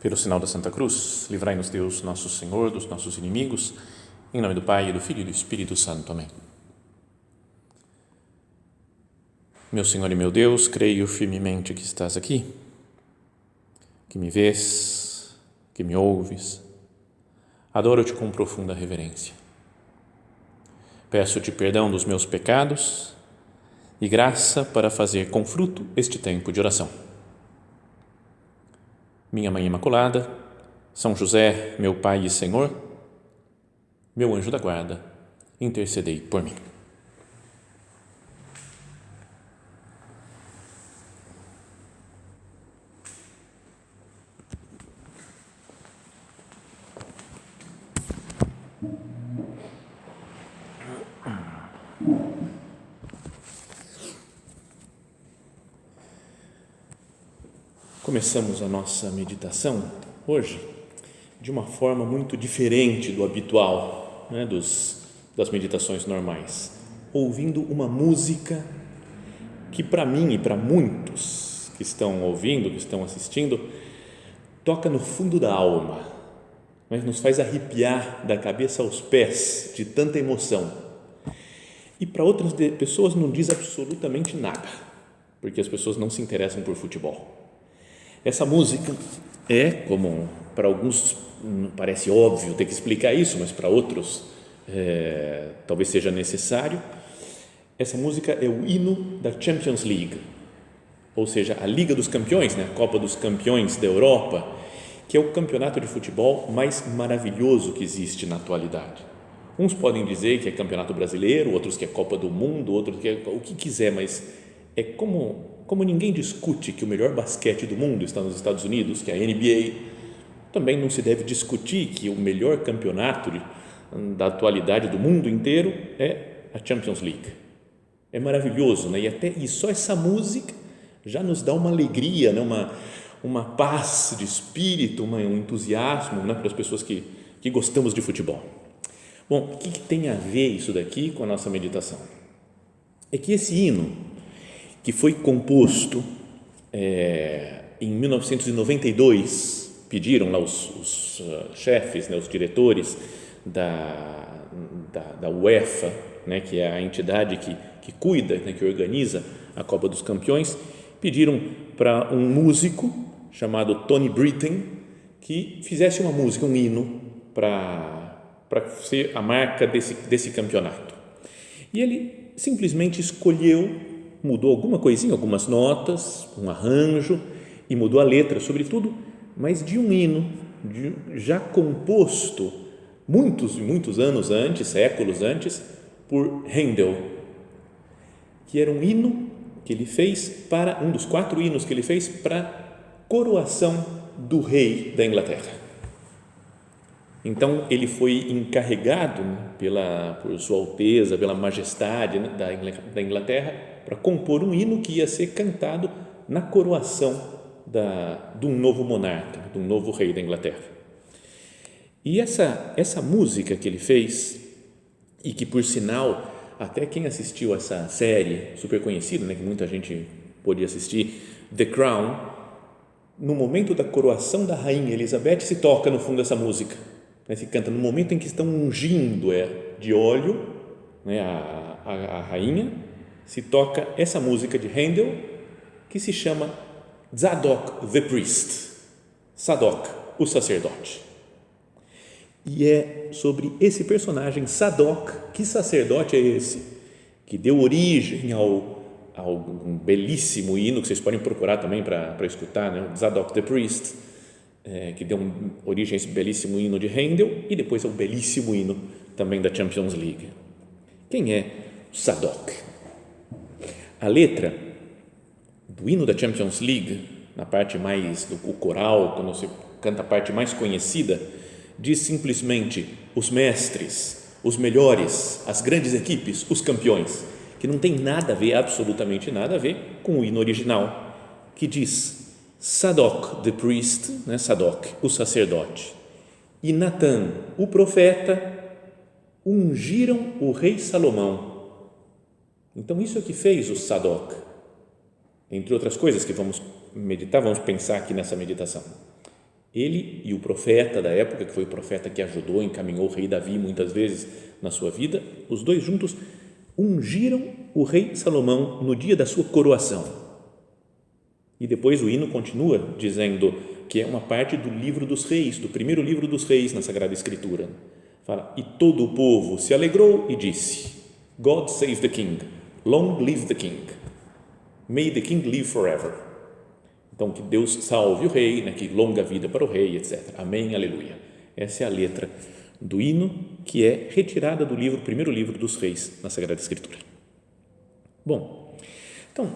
Pelo sinal da Santa Cruz, livrai-nos Deus, nosso Senhor, dos nossos inimigos, em nome do Pai, do Filho e do Espírito Santo. Amém. Meu Senhor e meu Deus, creio firmemente que estás aqui, que me vês, que me ouves. Adoro-te com profunda reverência. Peço-te perdão dos meus pecados e graça para fazer com fruto este tempo de oração. Minha Mãe Imaculada, São José, meu Pai e Senhor, meu anjo da guarda, intercedei por mim. Começamos a nossa meditação hoje de uma forma muito diferente do habitual, das meditações normais, ouvindo uma música que para mim e para muitos que estão ouvindo, que estão assistindo, toca no fundo da alma, mas nos faz arrepiar da cabeça aos pés de tanta emoção. E para outras pessoas não diz absolutamente nada, porque as pessoas não se interessam por futebol. Essa música é, como para alguns parece óbvio ter que explicar isso, mas para outros talvez seja necessário. Essa música é o hino da Champions League, ou seja, a Liga dos Campeões, a Copa dos Campeões da Europa, que é o campeonato de futebol mais maravilhoso que existe na atualidade. Uns podem dizer que é campeonato brasileiro, outros que é Copa do Mundo, outros que é o que quiser, mas é como ninguém discute que o melhor basquete do mundo está nos Estados Unidos, que é a NBA, também não se deve discutir que o melhor campeonato da atualidade do mundo inteiro é a Champions League. É maravilhoso, e só essa música já nos dá uma alegria, uma paz de espírito, um entusiasmo para as pessoas que gostamos de futebol. Bom, o que tem a ver isso daqui com a nossa meditação? É que esse hino, que foi composto em 1992, pediram lá os chefes, os diretores da UEFA, que é a entidade que cuida, que organiza a Copa dos Campeões, pediram para um músico chamado Tony Britten que fizesse uma música, um hino para ser a marca desse campeonato. E ele simplesmente escolheu, mudou alguma coisinha, algumas notas, um arranjo, e mudou a letra, sobretudo, mas de um hino já composto muitos anos antes, séculos antes, por Handel, que era um hino que ele fez para, um dos 4 hinos que ele fez para a coroação do rei da Inglaterra. Então, ele foi encarregado por Sua Alteza, pela majestade da Inglaterra, para compor um hino que ia ser cantado na coroação de um novo monarca, de um novo rei da Inglaterra. E essa música que ele fez, e que, por sinal, até quem assistiu essa série super conhecida, que muita gente pôde assistir, The Crown, no momento da coroação da rainha Elizabeth, se toca no fundo essa música. Se canta no momento em que estão ungindo de óleo a rainha, se toca essa música de Handel, que se chama Zadok the Priest, Zadok, o sacerdote. E é sobre esse personagem, Zadok, que sacerdote é esse, que deu origem ao um belíssimo hino, que vocês podem procurar também para escutar, Zadok the Priest, que deu origem a esse belíssimo hino de Handel e depois ao belíssimo hino também da Champions League. Quem é Zadok? A letra do hino da Champions League, na parte mais do coral, quando você canta a parte mais conhecida, diz simplesmente os mestres, os melhores, as grandes equipes, os campeões, que não tem nada a ver, absolutamente nada a ver com o hino original, que diz Zadok the priest, Zadok, o sacerdote, e Natan, o profeta, ungiram o rei Salomão. Então isso é o que fez o Zadok, entre outras coisas que vamos meditar, vamos pensar aqui nessa meditação. Ele e o profeta da época, que foi o profeta que ajudou, encaminhou o rei Davi muitas vezes na sua vida, os dois juntos ungiram o rei Salomão no dia da sua coroação. E depois o hino continua dizendo que é uma parte do livro dos reis, do primeiro livro dos reis na Sagrada Escritura. Fala, e todo o povo se alegrou e disse, God save the king, long live the king, may the king live forever. Então, que Deus salve o rei, né, que longa vida para o rei, etc. Amém, aleluia. Essa é a letra do hino que é retirada do livro, primeiro livro dos reis na Sagrada Escritura. Bom, então,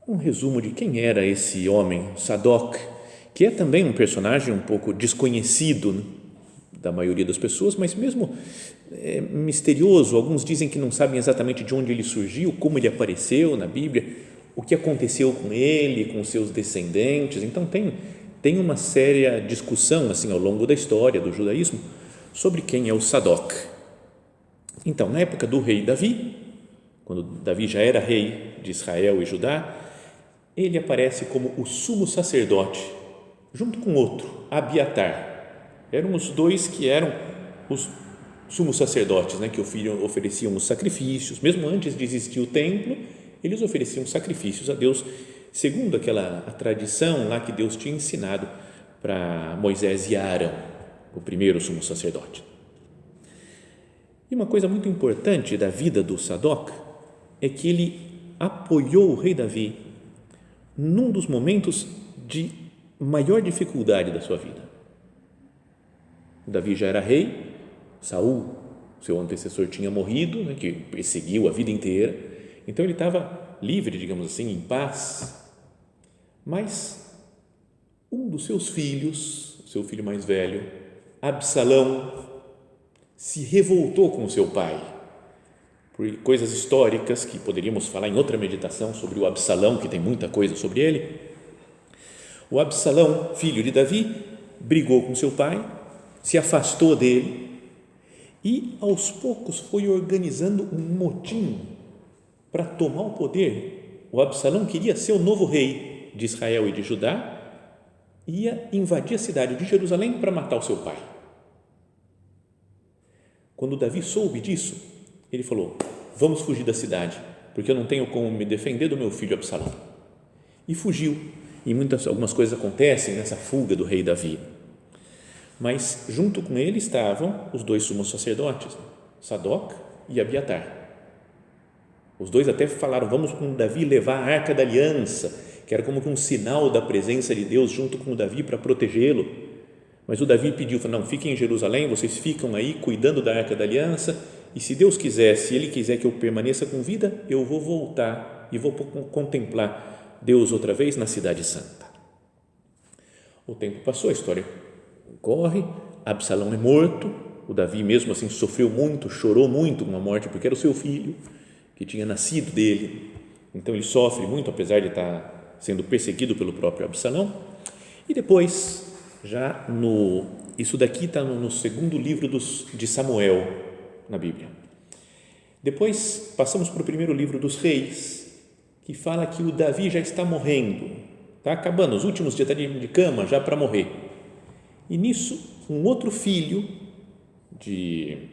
um resumo de quem era esse homem, Sadoc, que é também um personagem um pouco desconhecido, né, da maioria das pessoas, mas mesmo misterioso. Alguns dizem que não sabem exatamente de onde ele surgiu, como ele apareceu na Bíblia, o que aconteceu com ele, com seus descendentes. Então tem uma séria discussão assim ao longo da história do judaísmo sobre quem é o Sadoc. Então, na época do rei Davi, quando Davi já era rei de Israel e Judá, ele aparece como o sumo sacerdote, junto com outro, Abiatar. Eram os dois que eram os sumos sacerdotes, né, que ofereciam os sacrifícios. Mesmo antes de existir o templo, eles ofereciam sacrifícios a Deus, segundo a tradição lá que Deus tinha ensinado para Moisés e Arão, o primeiro sumo sacerdote. E uma coisa muito importante da vida do Sadoc é que ele apoiou o rei Davi num dos momentos de maior dificuldade da sua vida. Davi já era rei, Saul, seu antecessor, tinha morrido, né, que perseguiu a vida inteira. Então ele estava livre, digamos assim, em paz, mas um dos seus filhos, seu filho mais velho, Absalão, se revoltou com seu pai por coisas históricas que poderíamos falar em outra meditação sobre o Absalão, que tem muita coisa sobre ele. O Absalão, filho de Davi, brigou com seu pai, se afastou dele e aos poucos foi organizando um motim para tomar o poder. O Absalão queria ser o novo rei de Israel e de Judá, ia invadir a cidade de Jerusalém para matar o seu pai. Quando Davi soube disso, ele falou, vamos fugir da cidade, porque eu não tenho como me defender do meu filho Absalão. E fugiu. E algumas coisas acontecem nessa fuga do rei Davi. Mas junto com ele estavam os dois sumos sacerdotes, Sadoc e Abiatar. Os dois até falaram, vamos com Davi levar a Arca da Aliança, que era como que um sinal da presença de Deus junto com o Davi para protegê-lo. Mas o Davi pediu, falou, não, fiquem em Jerusalém, vocês ficam aí cuidando da Arca da Aliança, e se Deus quiser, se Ele quiser que eu permaneça com vida, eu vou voltar e vou contemplar Deus outra vez na Cidade Santa. O tempo passou, a história corre, Absalão é morto, o Davi mesmo assim sofreu muito, chorou muito com a morte, porque era o seu filho, que tinha nascido dele, então ele sofre muito, apesar de estar sendo perseguido pelo próprio Absalão. E depois, isso daqui está no segundo livro de Samuel, na Bíblia. Depois, passamos para o primeiro livro dos reis, que fala que o Davi já está morrendo, está acabando, os últimos dias de cama, já para morrer. E nisso, um outro filho de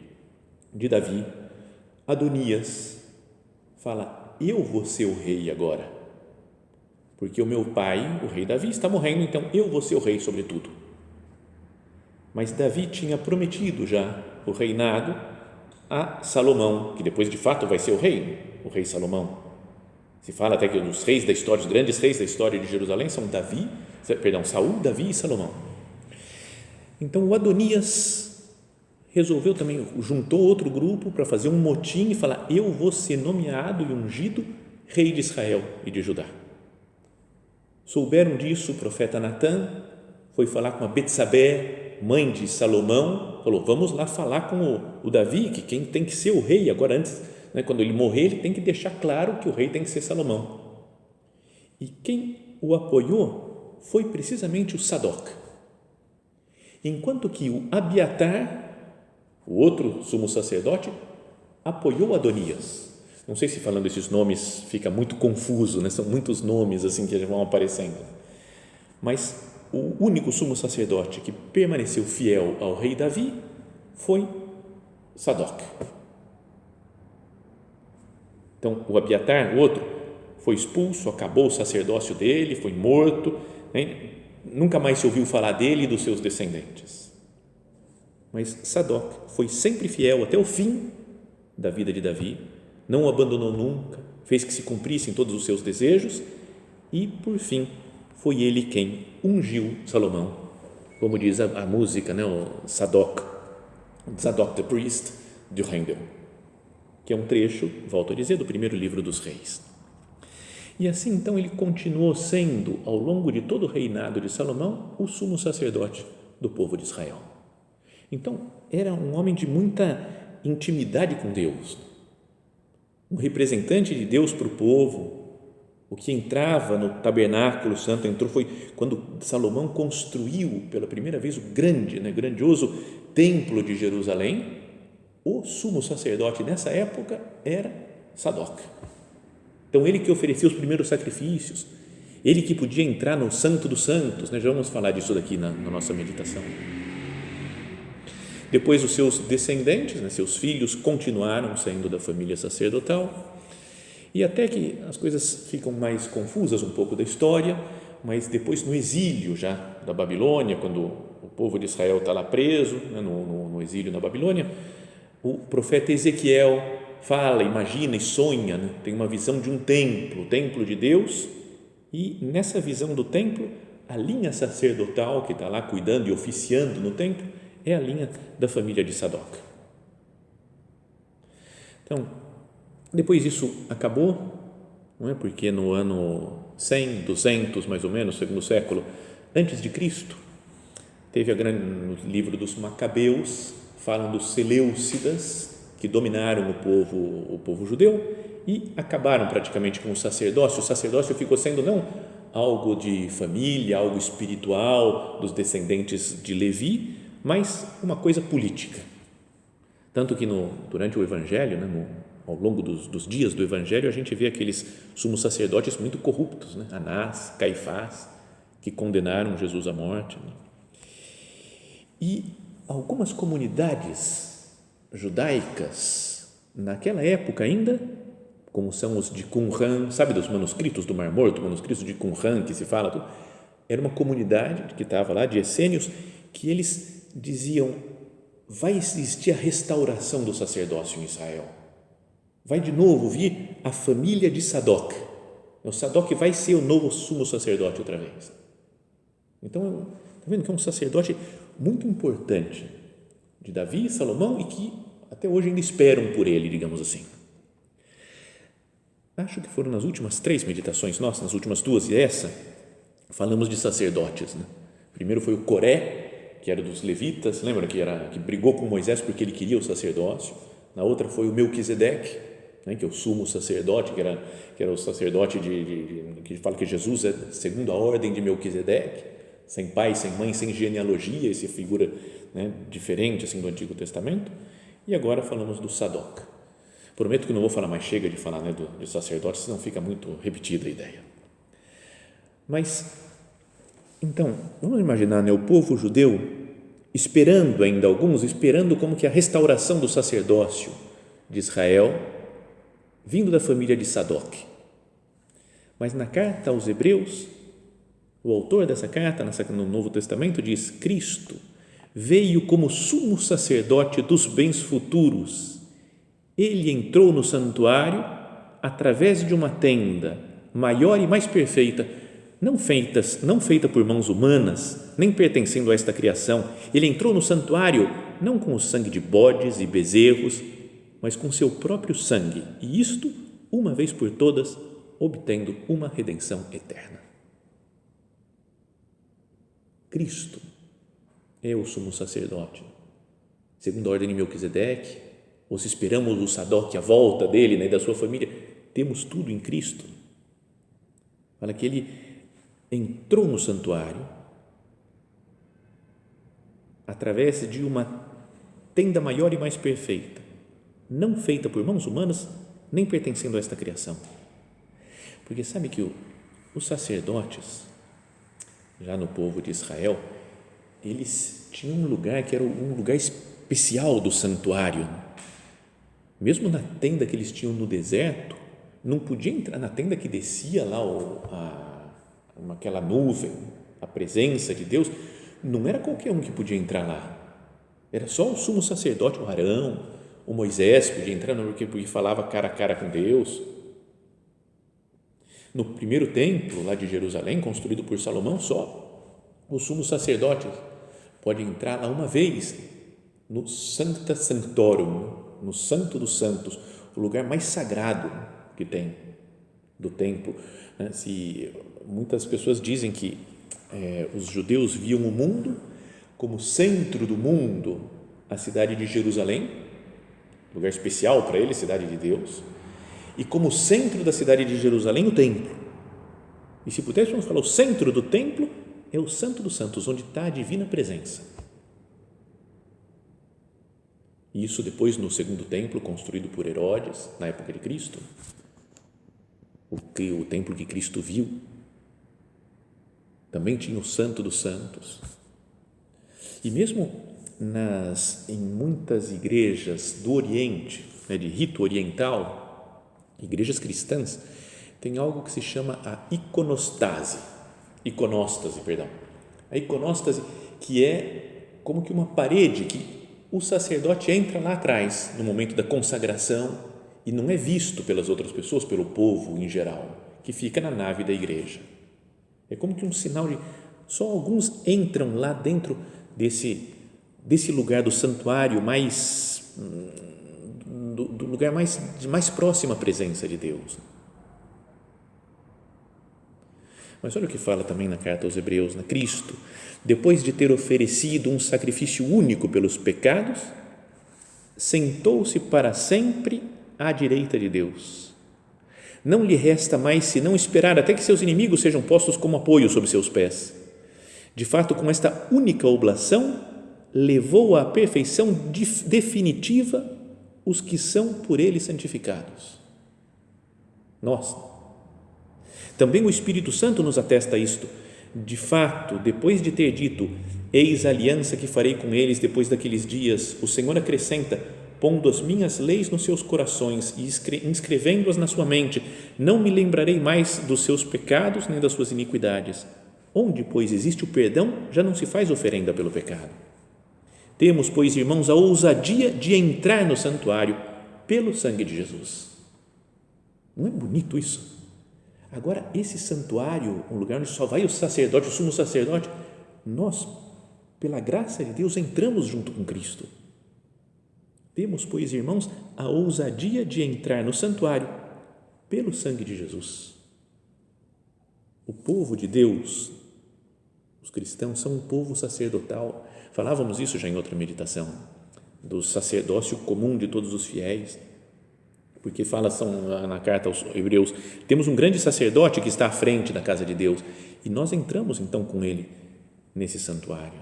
Davi, Adonias, fala, eu vou ser o rei agora, porque o meu pai, o rei Davi, está morrendo, então eu vou ser o rei sobre tudo. Mas Davi tinha prometido já o reinado a Salomão, que depois de fato vai ser o rei Salomão. Se fala até que os reis da história, os grandes reis da história de Jerusalém são Saul, Davi e Salomão. Então o Adonias resolveu também, juntou outro grupo para fazer um motim e falar, eu vou ser nomeado e ungido rei de Israel e de Judá. Souberam disso, o profeta Natã foi falar com a Betsabé, mãe de Salomão, falou, vamos lá falar com o Davi, que quem tem que ser o rei agora, antes, né, quando ele morrer, ele tem que deixar claro que o rei tem que ser Salomão. E quem o apoiou foi precisamente o Sadoc. Enquanto que o Abiatar, o outro sumo sacerdote, apoiou Adonias. Não sei se falando esses nomes fica muito confuso, né? São muitos nomes assim que vão aparecendo. Mas o único sumo sacerdote que permaneceu fiel ao rei Davi foi Sadoc. Então, o Abiatar, o outro, foi expulso, acabou o sacerdócio dele, foi morto, né? Nunca mais se ouviu falar dele e dos seus descendentes. Mas Sadoc foi sempre fiel até o fim da vida de Davi, não o abandonou nunca, fez que se cumprissem todos os seus desejos e, por fim, foi ele quem ungiu Salomão, como diz a música, né? O Sadoc the Priest, de Handel, que é um trecho, volto a dizer, do primeiro livro dos reis. E assim, então, ele continuou sendo, ao longo de todo o reinado de Salomão, o sumo sacerdote do povo de Israel. Então, era um homem de muita intimidade com Deus, um representante de Deus para o povo. O que entrava no tabernáculo santo, foi quando Salomão construiu pela primeira vez o grandioso templo de Jerusalém. O sumo sacerdote nessa época era Sadoc. Então, ele que oferecia os primeiros sacrifícios, ele que podia entrar no Santo dos Santos, já vamos falar disso daqui na nossa meditação. Depois, os seus descendentes, seus filhos, continuaram sendo da família sacerdotal, e até que as coisas ficam mais confusas um pouco da história, mas depois, no exílio já da Babilônia, quando o povo de Israel está lá preso, no exílio na Babilônia, o profeta Ezequiel fala, imagina e sonha, tem uma visão de um templo, o templo de Deus, e nessa visão do templo, a linha sacerdotal que está lá cuidando e oficiando no templo é a linha da família de Sadoc. Então, depois isso acabou, não é? Porque no ano 100, 200 mais ou menos, segundo século antes de Cristo, teve no livro dos Macabeus, falam dos Seleucidas, que dominaram o povo judeu e acabaram praticamente com o sacerdócio. O sacerdócio ficou sendo não algo de família, algo espiritual dos descendentes de Levi, mas uma coisa política. Tanto que durante o Evangelho, ao longo dos dias do Evangelho, a gente vê aqueles sumos sacerdotes muito corruptos, Anás, Caifás, que condenaram Jesus à morte. E algumas comunidades judaicas, naquela época ainda, como são os de Qumran, sabe dos manuscritos do Mar Morto, manuscritos de Qumran que se fala, tudo, era uma comunidade que estava lá, de essênios, que eles diziam, vai existir a restauração do sacerdócio em Israel, vai de novo vir a família de Sadoc, o Sadoc vai ser o novo sumo sacerdote outra vez. Então, está vendo que é um sacerdote muito importante de Davi e Salomão e que até hoje ainda esperam por ele, digamos assim. Acho que foram nas últimas 3 meditações nossas, nas últimas 2 e essa, falamos de sacerdotes. Primeiro foi o Coré, que era dos levitas, lembra que brigou com Moisés porque ele queria o sacerdócio. Na outra foi o Melquisedeque, que é o sumo sacerdote, que era o sacerdote que fala que Jesus é segundo a ordem de Melquisedeque, sem pai, sem mãe, sem genealogia, essa figura diferente assim do Antigo Testamento. E agora falamos do Sadoc. Prometo que não vou falar mais, chega de falar de sacerdote, senão fica muito repetida a ideia. Mas, então, vamos imaginar o povo judeu esperando ainda, alguns esperando como que a restauração do sacerdócio de Israel, vindo da família de Sadoc. Mas na carta aos Hebreus, o autor dessa carta, no Novo Testamento, diz: Cristo veio como sumo sacerdote dos bens futuros. Ele entrou no santuário através de uma tenda maior e mais perfeita, não feita por mãos humanas, nem pertencendo a esta criação. Ele entrou no santuário não com o sangue de bodes e bezerros, mas com seu próprio sangue, e isto, uma vez por todas, obtendo uma redenção eterna. Cristo é o sumo sacerdote, segundo a ordem de Melquisedeque, ou se esperamos o Sadoc, a volta dele, da sua família, temos tudo em Cristo. Fala que ele entrou no santuário através de uma tenda maior e mais perfeita, não feita por mãos humanas, nem pertencendo a esta criação. Porque sabe que os sacerdotes, já no povo de Israel, eles tinham um lugar que era um lugar especial do santuário. Mesmo na tenda que eles tinham no deserto, não podia entrar na tenda que descia lá aquela nuvem, a presença de Deus. Não era qualquer um que podia entrar lá. Era só o sumo sacerdote, o Arão, o Moisés podia entrar, porque falava cara a cara com Deus. No primeiro templo lá de Jerusalém, construído por Salomão, só o sumo sacerdote pode entrar lá uma vez no Sancta Sanctorum, no Santo dos Santos, o lugar mais sagrado que tem do templo. Muitas pessoas dizem que os judeus viam o mundo como centro do mundo, a cidade de Jerusalém, lugar especial para eles, cidade de Deus, e como centro da cidade de Jerusalém, o templo. E se pudéssemos falar, o centro do templo é o Santo dos Santos, onde está a divina presença. E isso depois no segundo templo, construído por Herodes, na época de Cristo, o templo que Cristo viu, também tinha o Santo dos Santos. E mesmo em muitas igrejas do Oriente, de rito oriental, igrejas cristãs, tem algo que se chama a iconostase, a iconostase, que é como que uma parede que o sacerdote entra lá atrás no momento da consagração e não é visto pelas outras pessoas, pelo povo em geral, que fica na nave da igreja. É como que um sinal de só alguns entram lá dentro desse lugar do santuário do lugar mais próximo à presença de Deus. Mas olha o que fala também na carta aos Hebreus, Cristo, depois de ter oferecido um sacrifício único pelos pecados, sentou-se para sempre à direita de Deus. Não lhe resta mais senão esperar até que seus inimigos sejam postos como apoio sob seus pés. De fato, com esta única oblação, levou à perfeição definitiva os que são por ele santificados. Nós. Também o Espírito Santo nos atesta isto. De fato, depois de ter dito, eis a aliança que farei com eles depois daqueles dias, o Senhor acrescenta, pondo as minhas leis nos seus corações e inscrevendo-as na sua mente, não me lembrarei mais dos seus pecados nem das suas iniquidades. Onde, pois, existe o perdão, já não se faz oferenda pelo pecado. Temos, pois, irmãos, a ousadia de entrar no santuário pelo sangue de Jesus. Não é bonito isso? Agora, esse santuário, um lugar onde só vai o sacerdote, o sumo sacerdote, nós, pela graça de Deus, entramos junto com Cristo. Temos, pois, irmãos, a ousadia de entrar no santuário pelo sangue de Jesus. O povo de Deus, os cristãos, são um povo sacerdotal. Falávamos isso já em outra meditação, do sacerdócio comum de todos os fiéis, porque fala na carta aos Hebreus, temos um grande sacerdote que está à frente da casa de Deus e nós entramos então com ele nesse santuário.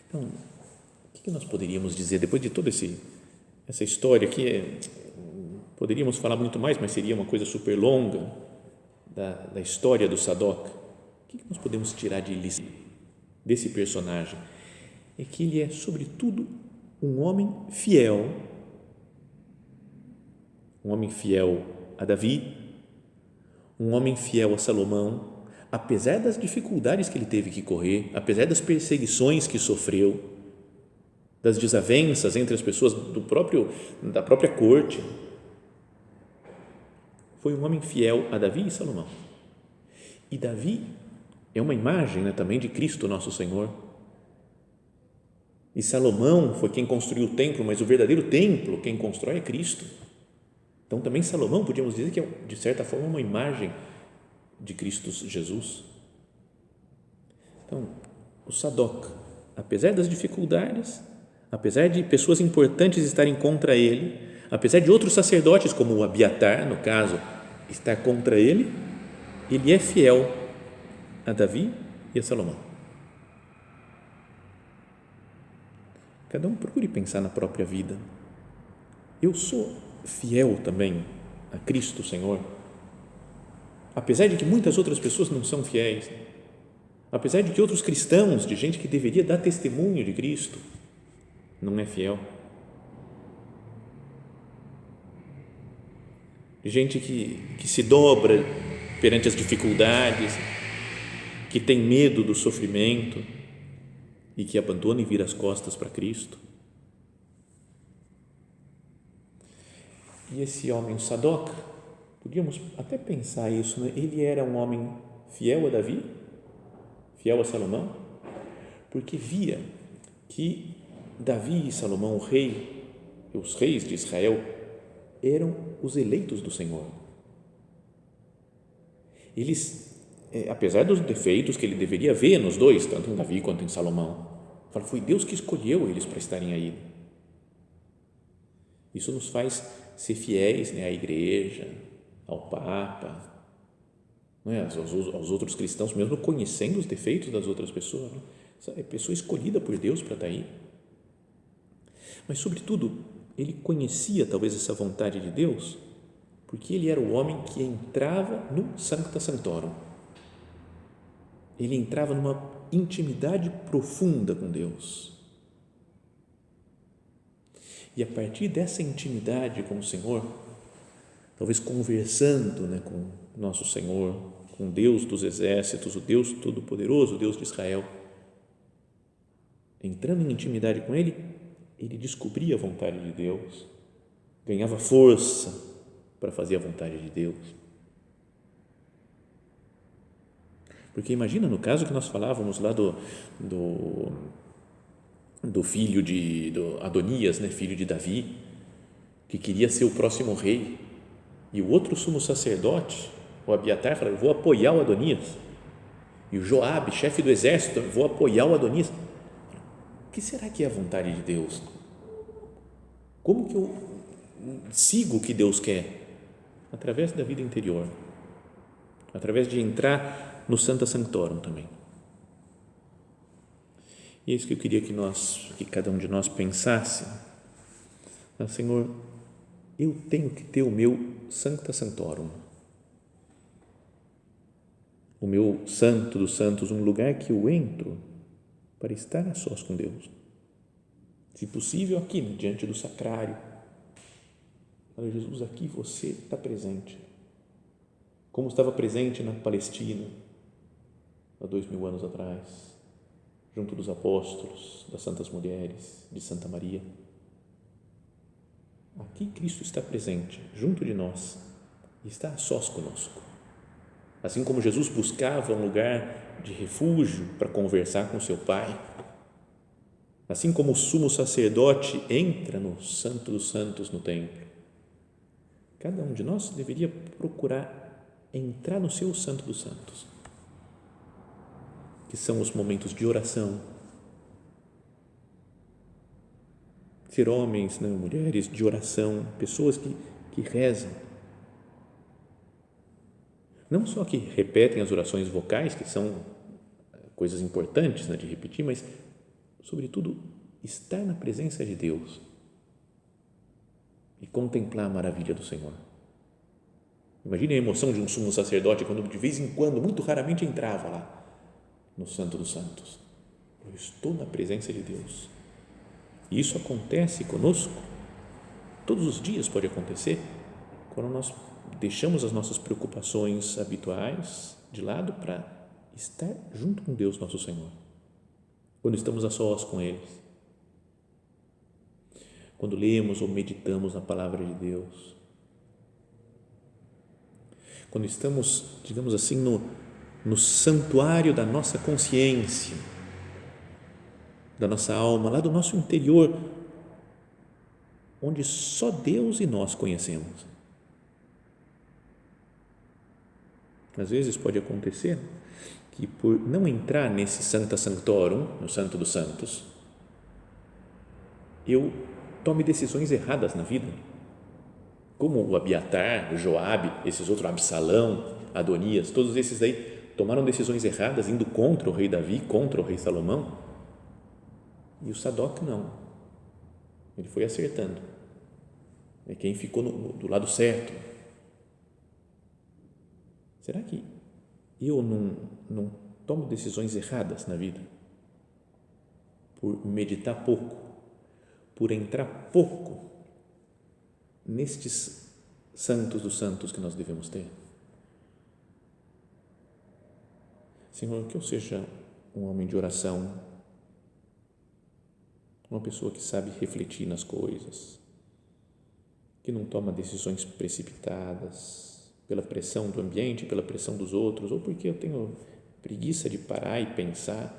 Então, o que nós poderíamos dizer depois de toda essa história que poderíamos falar muito mais, mas seria uma coisa super longa da história do Sadoc. O que nós podemos tirar de lição desse personagem? É que ele é, sobretudo, um homem fiel a Davi, um homem fiel a Salomão, apesar das dificuldades que ele teve que correr, apesar das perseguições que sofreu, das desavenças entre as pessoas da própria corte, foi um homem fiel a Davi e Salomão. E Davi é uma imagem, também de Cristo nosso Senhor. E Salomão foi quem construiu o templo, mas o verdadeiro templo, quem constrói é Cristo. Então, também Salomão, podíamos dizer que é, de certa forma, uma imagem de Cristo Jesus. Então, o Sadoc, apesar das dificuldades, apesar de pessoas importantes estarem contra ele, apesar de outros sacerdotes, como o Abiatar, no caso, estar contra ele é fiel a Davi e a Salomão. Cada um procure pensar na própria vida. Eu sou fiel também a Cristo Senhor? apesar de que muitas outras pessoas não são fiéis, apesar de que outros cristãos, de gente que deveria dar testemunho de Cristo, não é fiel, de gente que se dobra perante as dificuldades, que tem medo do sofrimento e que abandona e vira as costas para Cristo. E esse homem, o Sadoc, podíamos até pensar isso, né? Ele era um homem fiel a Davi, fiel a Salomão, porque via que Davi e Salomão, o rei, os reis de Israel, eram os eleitos do Senhor. Eles, apesar dos defeitos que ele deveria ver nos dois, tanto em Davi quanto em Salomão, foi Deus que escolheu eles para estarem aí. Isso nos faz ser fiéis, né, à igreja, ao Papa, né, aos outros cristãos, mesmo conhecendo os defeitos das outras pessoas. Né? É pessoa escolhida por Deus para estar aí. Mas, sobretudo, ele conhecia talvez essa vontade de Deus, porque ele era o homem que entrava no Sancta Sanctorum. Ele entrava numa intimidade profunda com Deus. E a partir dessa intimidade com o Senhor, talvez conversando, né, com nosso Senhor, com Deus dos exércitos, o Deus Todo-Poderoso, o Deus de Israel, entrando em intimidade com Ele, ele descobria a vontade de Deus, ganhava força para fazer a vontade de Deus. Porque imagina no caso que nós falávamos lá do filho do Adonias, né, filho de Davi, que queria ser o próximo rei, e o outro sumo sacerdote, o Abiatar, falou: eu vou apoiar o Adonias, e o Joabe, chefe do exército, eu vou apoiar o Adonias. O que será que é a vontade de Deus? Como que eu sigo o que Deus quer? Através da vida interior, através de entrar no Sancta Sanctorum também. E é isso que eu queria que cada um de nós pensasse. Senhor, eu tenho que ter o meu Sancta Sanctorum, o meu santo dos santos, um lugar que eu entro para estar a sós com Deus. Se possível, aqui, né, diante do sacrário. Olha, Jesus, aqui você está presente, como estava presente na Palestina, há 2000 anos atrás, junto dos apóstolos, das santas mulheres, de Santa Maria. Aqui Cristo está presente, junto de nós, e está a sós conosco. Assim como Jesus buscava um lugar de refúgio para conversar com seu Pai, assim como o sumo sacerdote entra no Santo dos Santos no templo, cada um de nós deveria procurar entrar no seu Santo dos Santos, que são os momentos de oração, ser homens, né, mulheres de oração, pessoas que rezam, não só que repetem as orações vocais, que são coisas importantes, né, de repetir, mas sobretudo estar na presença de Deus e contemplar a maravilha do Senhor. Imagine a emoção de um sumo sacerdote quando de vez em quando, muito raramente, entrava lá no Santo dos Santos. Eu estou na presença de Deus. E isso acontece conosco todos os dias, pode acontecer quando nós deixamos as nossas preocupações habituais de lado para estar junto com Deus, nosso Senhor, quando estamos a sós com Ele, quando lemos ou meditamos na palavra de Deus, quando estamos, digamos assim, no santuário da nossa consciência, da nossa alma, lá do nosso interior, onde só Deus e nós conhecemos. Às vezes pode acontecer que, por não entrar nesse Sancta Sanctorum, no Santo dos Santos, eu tome decisões erradas na vida, como o Abiatar, o Joabe, esses outros, Absalão, Adonias, todos esses aí tomaram decisões erradas, indo contra o rei Davi, contra o rei Salomão. E o Sadoc não, ele foi acertando, é quem ficou do lado certo. será que eu não tomo decisões erradas na vida? Por meditar pouco, por entrar pouco nestes santos dos santos que nós devemos ter. Senhor, que eu seja um homem de oração, uma pessoa que sabe refletir nas coisas, que não toma decisões precipitadas pela pressão do ambiente, pela pressão dos outros, ou porque eu tenho preguiça de parar e pensar.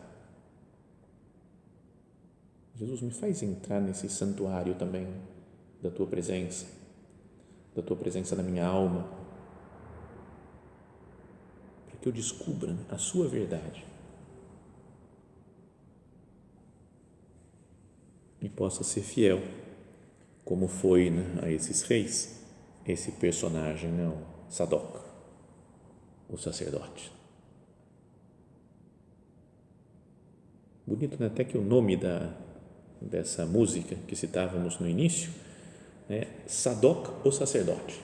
Jesus, me faz entrar nesse santuário também da Tua presença na minha alma, para que eu descubra a Sua verdade e possa ser fiel, como foi, né, a esses reis, esse personagem, né, o Sadoc, o sacerdote. Bonito, né? Até que o nome dessa música que citávamos no início é Sadoc, o sacerdote.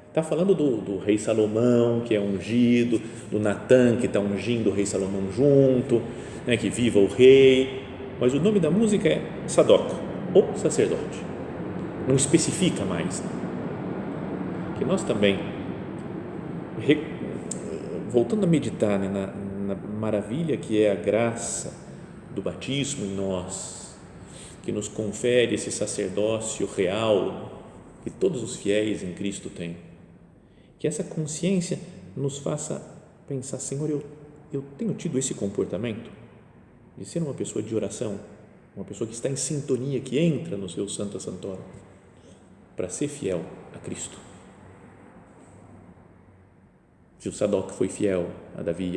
Está falando do rei Salomão, que é ungido, do Natã, que está ungindo o rei Salomão junto, né, que viva o rei, mas o nome da música é Sadoc, o sacerdote. Não especifica mais, né? Que nós também, voltando a meditar, né, na maravilha que é a graça do batismo em nós, que nos confere esse sacerdócio real que todos os fiéis em Cristo têm, que essa consciência nos faça pensar, Senhor, eu tenho tido esse comportamento de ser uma pessoa de oração, uma pessoa que está em sintonia, que entra no seu Santa Santorum para ser fiel a Cristo. Se o Sadoc foi fiel a Davi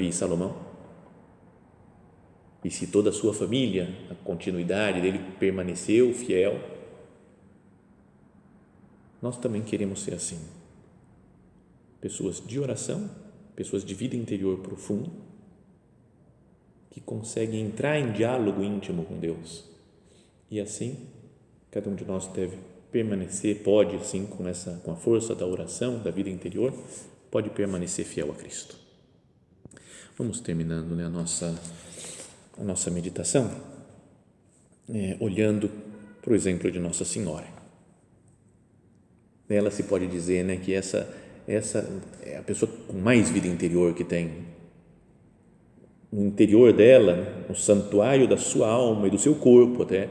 e Salomão, e se toda a sua família, a continuidade dele permaneceu fiel, nós também queremos ser assim. Pessoas de oração, pessoas de vida interior profunda, que conseguem entrar em diálogo íntimo com Deus. E assim, cada um de nós deve permanecer, pode assim, com a força da oração, da vida interior, pode permanecer fiel a Cristo. Vamos terminando, né, a nossa meditação, olhando para o exemplo de Nossa Senhora. Ela se pode dizer, né, que essa é a pessoa com mais vida interior que tem. No interior dela, no santuário da sua alma e do seu corpo até,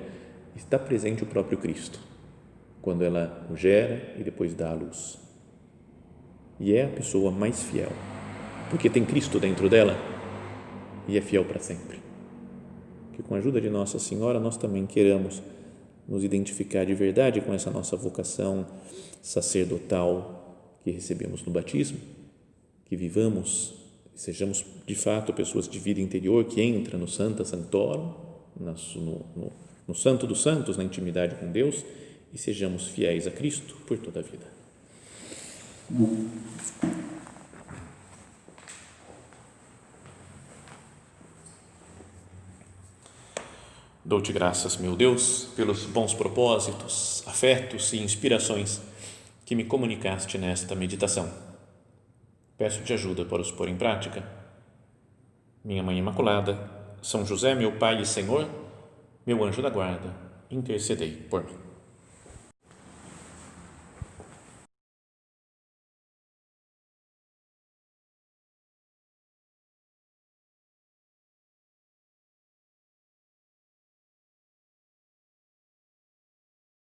está presente o próprio Cristo, quando ela o gera e depois dá à luz. E é a pessoa mais fiel, porque tem Cristo dentro dela e é fiel para sempre. Que com a ajuda de Nossa Senhora nós também queiramos nos identificar de verdade com essa nossa vocação sacerdotal que recebemos no batismo, que vivamos, sejamos de fato pessoas de vida interior que entram no Santa Santorum, no Santo dos Santos, na intimidade com Deus, e sejamos fiéis a Cristo por toda a vida. Dou-te graças, meu Deus, pelos bons propósitos, afetos e inspirações que me comunicaste nesta meditação. Peço-te ajuda para os pôr em prática. Minha Mãe Imaculada, São José, meu Pai e Senhor, meu anjo da guarda, intercedei por mim.